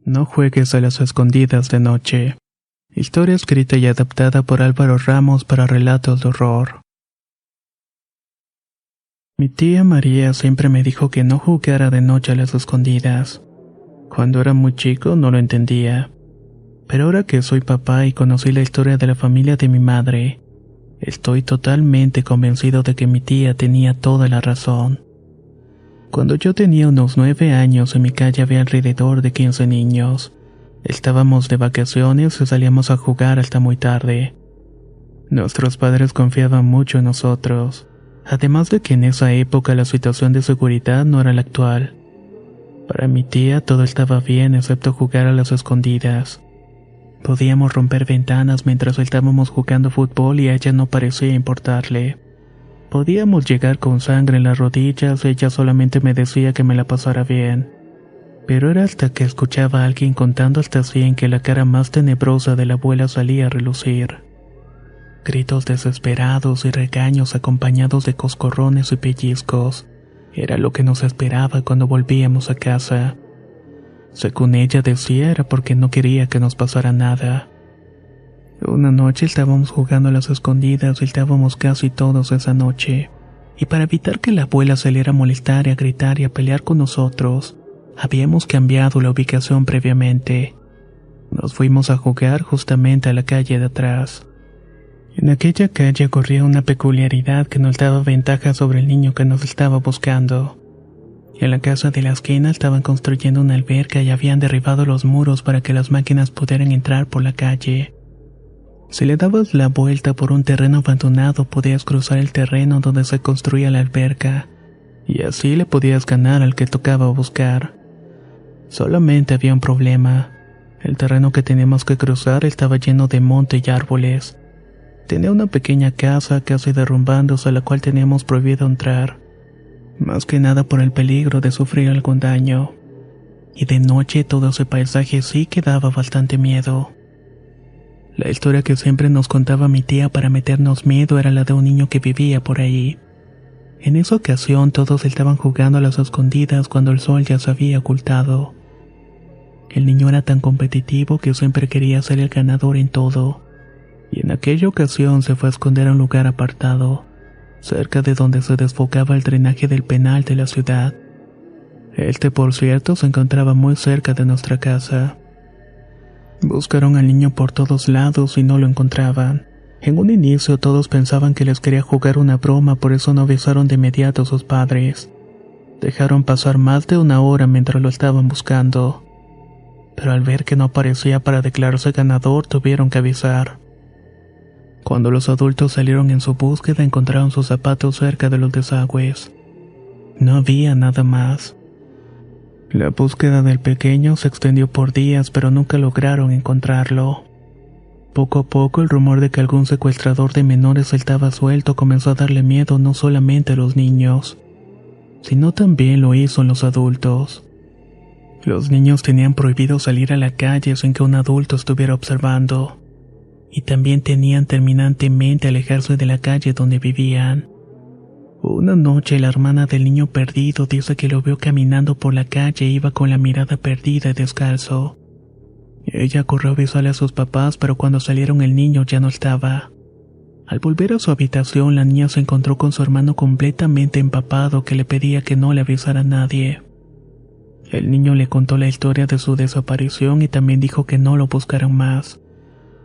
No juegues a las escondidas de noche. Historia escrita y adaptada por Álvaro Ramos para relatos de horror. Mi tía María siempre me dijo que no jugara de noche a las escondidas. Cuando era muy chico no lo entendía. Pero ahora que soy papá y conocí la historia de la familia de mi madre, estoy totalmente convencido de que mi tía tenía toda la razón. Cuando yo tenía unos 9 años, en mi calle había alrededor de 15 niños. Estábamos de vacaciones y salíamos a jugar hasta muy tarde. Nuestros padres confiaban mucho en nosotros, además de que en esa época la situación de seguridad no era la actual. Para mi tía todo estaba bien excepto jugar a las escondidas. Podíamos romper ventanas mientras estábamos jugando fútbol y a ella no parecía importarle. Podíamos llegar con sangre en las rodillas y ella solamente me decía que me la pasara bien. Pero era hasta que escuchaba a alguien contando hasta 100 que la cara más tenebrosa de la abuela salía a relucir. Gritos desesperados y regaños acompañados de coscorrones y pellizcos. Era lo que nos esperaba cuando volvíamos a casa. Según ella decía era porque no quería que nos pasara nada. Una noche estábamos jugando a las escondidas y estábamos casi todos esa noche. Y para evitar que la abuela saliera a molestar y a gritar y a pelear con nosotros, habíamos cambiado la ubicación previamente. Nos fuimos a jugar justamente a la calle de atrás. En aquella calle corría una peculiaridad que nos daba ventaja sobre el niño que nos estaba buscando. En la casa de la esquina estaban construyendo una alberca y habían derribado los muros para que las máquinas pudieran entrar por la calle. Si le dabas la vuelta por un terreno abandonado, podías cruzar el terreno donde se construía la alberca, y así le podías ganar al que tocaba buscar. Solamente había un problema. El terreno que teníamos que cruzar estaba lleno de monte y árboles. Tenía una pequeña casa casi derrumbándose a la cual teníamos prohibido entrar, más que nada por el peligro de sufrir algún daño. Y de noche todo ese paisaje sí que daba bastante miedo. La historia que siempre nos contaba mi tía para meternos miedo era la de un niño que vivía por ahí. En esa ocasión todos estaban jugando a las escondidas cuando el sol ya se había ocultado. El niño era tan competitivo que siempre quería ser el ganador en todo. Y en aquella ocasión se fue a esconder a un lugar apartado, cerca de donde se desfocaba el drenaje del penal de la ciudad. Este, por cierto, se encontraba muy cerca de nuestra casa. Buscaron al niño por todos lados y no lo encontraban. En un inicio todos pensaban que les quería jugar una broma, por eso no avisaron de inmediato a sus padres. Dejaron pasar más de 1 hora mientras lo estaban buscando. Pero al ver que no aparecía para declararse ganador, tuvieron que avisar. Cuando los adultos salieron en su búsqueda, encontraron sus zapatos cerca de los desagües. No había nada más. La búsqueda del pequeño se extendió por días, pero nunca lograron encontrarlo. Poco a poco, el rumor de que algún secuestrador de menores estaba suelto comenzó a darle miedo no solamente a los niños, sino también lo hizo en los adultos. Los niños tenían prohibido salir a la calle sin que un adulto estuviera observando, y también tenían terminantemente alejarse de la calle donde vivían. Una noche la hermana del niño perdido dice que lo vio caminando por la calle e iba con la mirada perdida y descalzo. Ella corrió a avisarle a sus papás, pero cuando salieron el niño ya no estaba. Al volver a su habitación, la niña se encontró con su hermano completamente empapado que le pedía que no le avisara a nadie. El niño le contó la historia de su desaparición y también dijo que no lo buscaran más,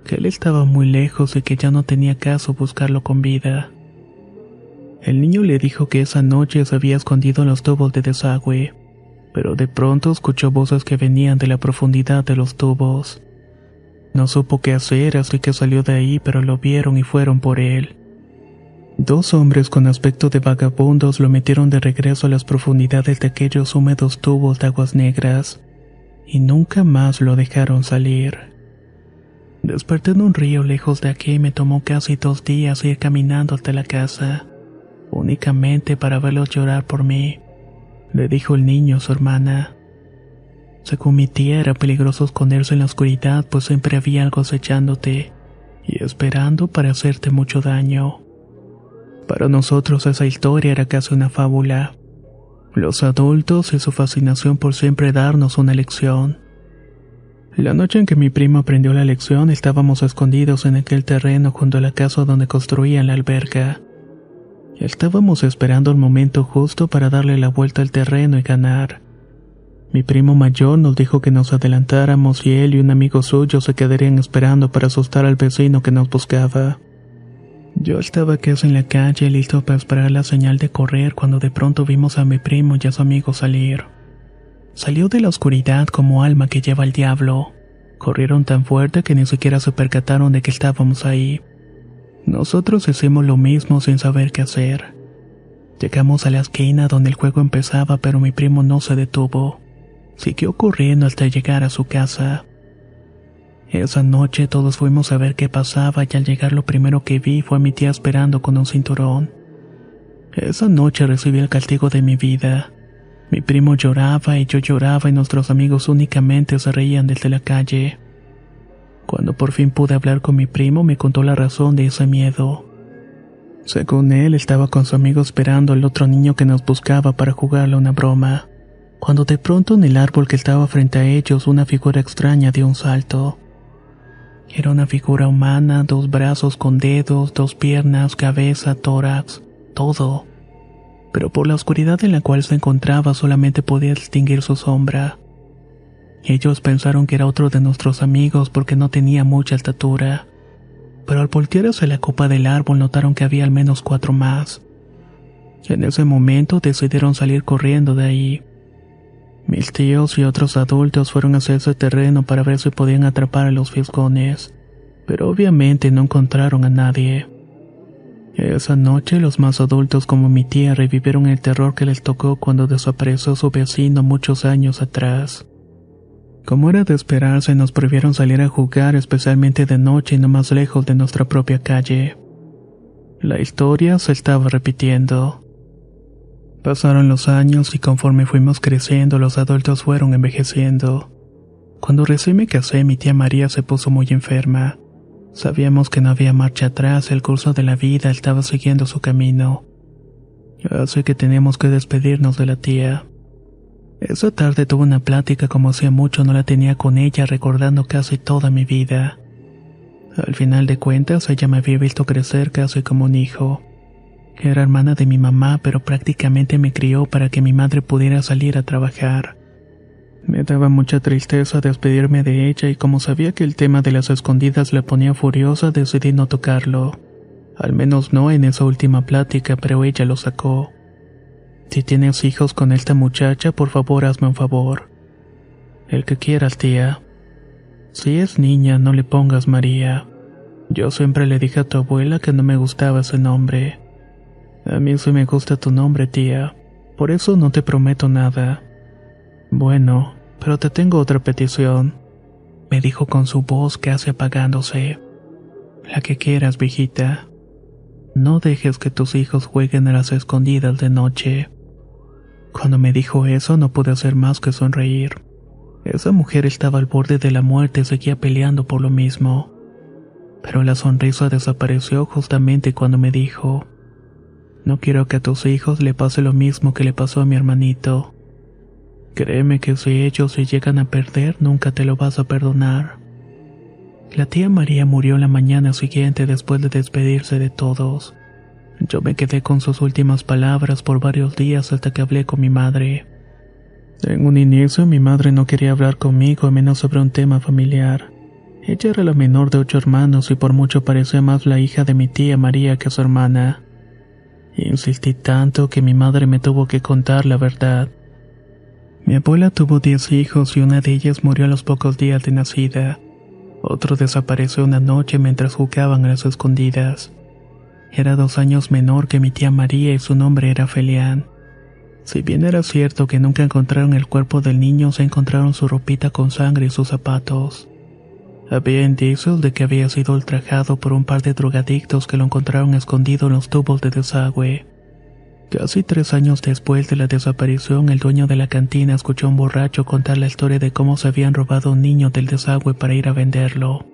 que él estaba muy lejos y que ya no tenía caso buscarlo con vida. El niño le dijo que esa noche se había escondido en los tubos de desagüe, pero de pronto escuchó voces que venían de la profundidad de los tubos. No supo qué hacer, así que salió de ahí, pero lo vieron y fueron por él. 2 hombres con aspecto de vagabundos lo metieron de regreso a las profundidades de aquellos húmedos tubos de aguas negras, y nunca más lo dejaron salir. Desperté en un río lejos de aquí y me tomó casi 2 días ir caminando hasta la casa, únicamente para verlos llorar por mí, le dijo el niño a su hermana. Según mi tía, era peligroso esconderse en la oscuridad, pues siempre había algo acechándote y esperando para hacerte mucho daño. Para nosotros esa historia era casi una fábula. Los adultos y su fascinación por siempre darnos una lección. La noche en que mi primo aprendió la lección, estábamos escondidos en aquel terreno junto a la casa donde construían la alberca. Estábamos esperando el momento justo para darle la vuelta al terreno y ganar. Mi primo mayor nos dijo que nos adelantáramos y él y un amigo suyo se quedarían esperando para asustar al vecino que nos buscaba. Yo estaba casi en la calle listo para esperar la señal de correr cuando de pronto vimos a mi primo y a su amigo salir. Salió de la oscuridad como alma que lleva al diablo. Corrieron tan fuerte que ni siquiera se percataron de que estábamos ahí. Nosotros hicimos lo mismo sin saber qué hacer. Llegamos a la esquina donde el juego empezaba, pero mi primo no se detuvo. Siguió corriendo hasta llegar a su casa. Esa noche todos fuimos a ver qué pasaba y al llegar lo primero que vi fue a mi tía esperando con un cinturón. Esa noche recibí el castigo de mi vida. Mi primo lloraba y yo lloraba y nuestros amigos únicamente se reían desde la calle. Cuando por fin pude hablar con mi primo me contó la razón de ese miedo. Según él, estaba con su amigo esperando al otro niño que nos buscaba para jugarle una broma, cuando de pronto en el árbol que estaba frente a ellos una figura extraña dio un salto. Era una figura humana, 2 brazos con dedos, 2 piernas, cabeza, tórax, todo. Pero por la oscuridad en la cual se encontraba solamente podía distinguir su sombra. Ellos pensaron que era otro de nuestros amigos porque no tenía mucha estatura. Pero al voltear hacia la copa del árbol notaron que había al menos 4 más. En ese momento decidieron salir corriendo de ahí. Mis tíos y otros adultos fueron hacia ese terreno para ver si podían atrapar a los fisgones, pero obviamente no encontraron a nadie. Esa noche los más adultos como mi tía revivieron el terror que les tocó cuando desapareció su vecino muchos años atrás. Como era de esperarse, nos prohibieron salir a jugar, especialmente de noche y no más lejos de nuestra propia calle. La historia se estaba repitiendo. Pasaron los años y conforme fuimos creciendo, los adultos fueron envejeciendo. Cuando recién me casé, mi tía María se puso muy enferma. Sabíamos que no había marcha atrás, el curso de la vida estaba siguiendo su camino. Así que teníamos que despedirnos de la tía. Esa tarde tuve una plática como hacía mucho no la tenía con ella, recordando casi toda mi vida. Al final de cuentas, ella me había visto crecer casi como un hijo. Era hermana de mi mamá, pero prácticamente me crió para que mi madre pudiera salir a trabajar. Me daba mucha tristeza despedirme de ella y como sabía que el tema de las escondidas la ponía furiosa, decidí no tocarlo. Al menos no en esa última plática, pero ella lo sacó. Si tienes hijos con esta muchacha, por favor hazme un favor. El que quieras, tía. Si es niña, no le pongas María. Yo siempre le dije a tu abuela que no me gustaba ese nombre. A mí sí me gusta tu nombre, tía. Por eso no te prometo nada. Bueno, pero te tengo otra petición, me dijo con su voz casi apagándose. La que quieras, viejita. No dejes que tus hijos jueguen a las escondidas de noche. Cuando me dijo eso no pude hacer más que sonreír. Esa mujer estaba al borde de la muerte y seguía peleando por lo mismo. Pero la sonrisa desapareció justamente cuando me dijo: no quiero que a tus hijos le pase lo mismo que le pasó a mi hermanito. Créeme que si ellos se llegan a perder, nunca te lo vas a perdonar. La tía María murió la mañana siguiente después de despedirse de todos. Yo me quedé con sus últimas palabras por varios días hasta que hablé con mi madre. En un inicio mi madre no quería hablar conmigo, a menos sobre un tema familiar. Ella era la menor de 8 hermanos y por mucho parecía más la hija de mi tía María que su hermana. Insistí tanto que mi madre me tuvo que contar la verdad. Mi abuela tuvo 10 hijos y una de ellas murió a los pocos días de nacida. Otro desapareció una noche mientras jugaban a las escondidas. Era 2 años menor que mi tía María y su nombre era Felián. Si bien era cierto que nunca encontraron el cuerpo del niño, se encontraron su ropita con sangre y sus zapatos. Había indicios de que había sido ultrajado por un par de drogadictos que lo encontraron escondido en los tubos de desagüe. Casi 3 años después de la desaparición, el dueño de la cantina escuchó a un borracho contar la historia de cómo se habían robado a un niño del desagüe para ir a venderlo.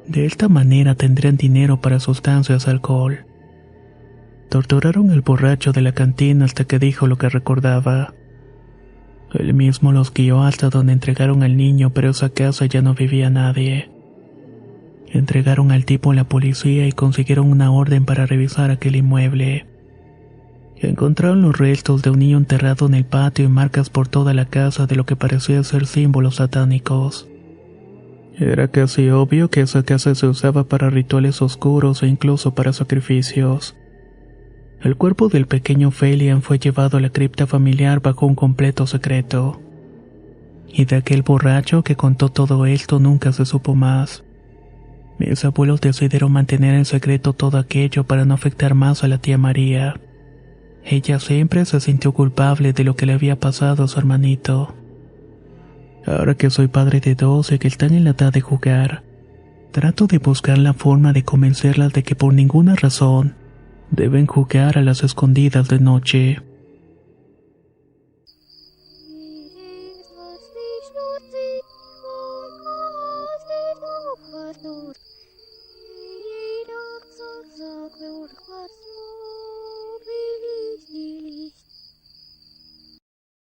De esta manera tendrían dinero para sustancias y alcohol. Torturaron al borracho de la cantina hasta que dijo lo que recordaba. Él mismo los guió hasta donde entregaron al niño, pero esa casa ya no vivía nadie. Entregaron al tipo a la policía y consiguieron una orden para revisar aquel inmueble. Encontraron los restos de un niño enterrado en el patio y marcas por toda la casa de lo que parecía ser símbolos satánicos. Era casi obvio que esa casa se usaba para rituales oscuros e incluso para sacrificios. El cuerpo del pequeño Felian fue llevado a la cripta familiar bajo un completo secreto. Y de aquel borracho que contó todo esto nunca se supo más. Mis abuelos decidieron mantener en secreto todo aquello para no afectar más a la tía María. Ella siempre se sintió culpable de lo que le había pasado a su hermanito. Ahora que soy padre de 2 y que están en la edad de jugar, trato de buscar la forma de convencerlas de que por ninguna razón deben jugar a las escondidas de noche.